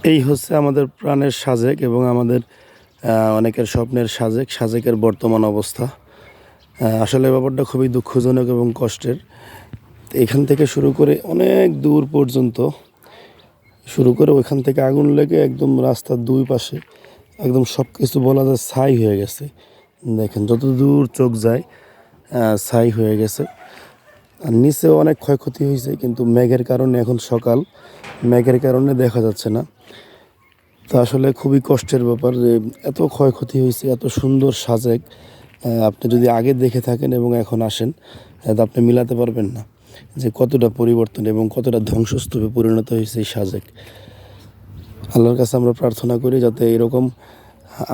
এই হচ্ছে আমাদের প্রাণের সাজেক এবং আমাদের অনেকের স্বপ্নের সাজেকের বর্তমান অবস্থা। আসলে ব্যাপারটা খুবই দুঃখজনক এবং কষ্টের। এখান থেকে শুরু করে অনেক দূর পর্যন্ত শুরু করে ওইখান থেকে আগুন লেগে একদম রাস্তার দুই পাশে একদম সব কিছু বলা যায় ছাই হয়ে গেছে। দেখেন যত দূর চোখ যায় ছাই হয়ে গেছে। আর নিচেও অনেক ক্ষয়ক্ষতি হয়েছে, কিন্তু মেঘের কারণে এখন সকাল, মেঘের কারণে দেখা যাচ্ছে না। তো আসলে খুবই কষ্টের ব্যাপার যে এত ক্ষয়ক্ষতি হয়েছে, এত সুন্দর সাজেক আপনি যদি আগে দেখে থাকেন এবং এখন আসেন, তো আপনি মিলাতে পারবেন না যে কতটা পরিবর্তন এবং কতটা ধ্বংসস্তূপে পরিণত হয়েছে এই সাজেক। আল্লাহর কাছে আমরা প্রার্থনা করি যাতে এরকম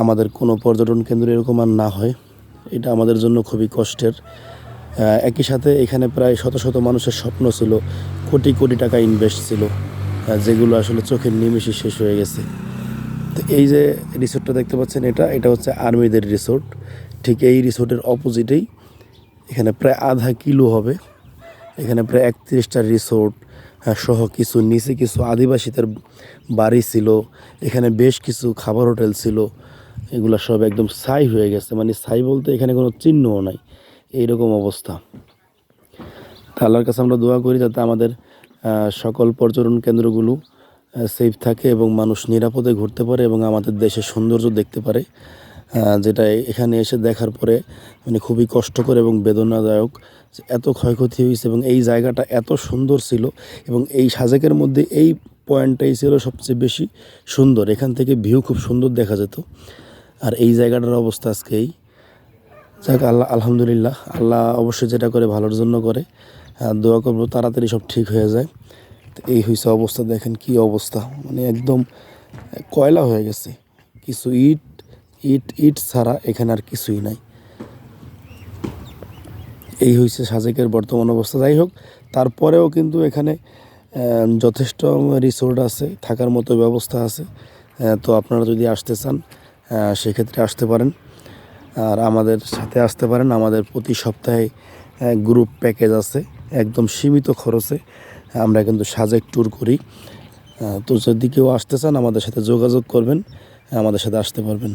আমাদের কোনো পর্যটন কেন্দ্র এরকম আর না হয়। এটা আমাদের জন্য খুবই কষ্টের। একই সাথে এখানে প্রায় শত শত মানুষের স্বপ্ন ছিল, কোটি কোটি টাকা ইনভেস্ট ছিল, যেগুলো আসলে চোখের নিমেষে শেষ হয়ে গেছে। তো এই যে রিসোর্টটা দেখতে পাচ্ছেন, এটা হচ্ছে আর্মিদের রিসোর্ট। ঠিক এই রিসোর্টের অপোজিটেই এখানে প্রায় আধা কিলো হবে, এখানে প্রায় 31টা রিসোর্ট সহ কিছু নিচে কিছু আদিবাসীদের বাড়ি ছিল, এখানে বেশ কিছু খাবার হোটেল ছিল। এগুলো সব একদম ছাই হয়ে গেছে, মানে ছাই বলতে এখানে কোনো চিহ্নও নাই, এইরকম অবস্থা। তা আল্লাহর কাছে আমরা দোয়া করি যাতে আমাদের সকল পর্যটন কেন্দ্রগুলো সেফ থাকে এবং মানুষ নিরাপদে ঘুরতে পারে এবং আমাদের দেশের সৌন্দর্য দেখতে পারে, যেটা এখানে এসে দেখার পরে মানে খুবই কষ্টকর এবং বেদনাদায়ক। এত ক্ষয়ক্ষতি হয়েছে এবং এই জায়গাটা এত সুন্দর ছিল এবং এই সাজেকের মধ্যে এই পয়েন্টটাই ছিল সবচেয়ে বেশি সুন্দর। এখান থেকে ভিউ খুব সুন্দর দেখা যেত। আর এই জায়গাটার অবস্থা আজকে এই। যাক, আলহামদুলিল্লাহ, আল্লাহ অবশ্যই যেটা করে ভালোর জন্য করে। দোয়া করবো তাড়াতাড়ি সব ঠিক হয়ে যায়। তো এই হয়েছে অবস্থা, দেখেন কি অবস্থা, মানে একদম কয়লা হয়ে গেছে। কিছু ইট ইট ইট ছাড়া এখানে আর কিছুই নাই। এই হয়েছে সাজেকের বর্তমান অবস্থা। যাই হোক, তারপরেও কিন্তু এখানে যথেষ্ট রিসোর্ট আছে, থাকার মতো ব্যবস্থা আছে। তো আপনারা যদি আসতে চান সেক্ষেত্রে আসতে পারেন, আর আমাদের সাথে আসতে পারেন। আমাদের প্রতি সপ্তাহে গ্রুপ প্যাকেজ আছে, একদম সীমিত খরচে আমরা কিন্তু সাজেক ট্যুর করি। তো যদি কেউ আসতে চান আমাদের সাথে যোগাযোগ করবেন, আমাদের সাথে আসতে পারবেন।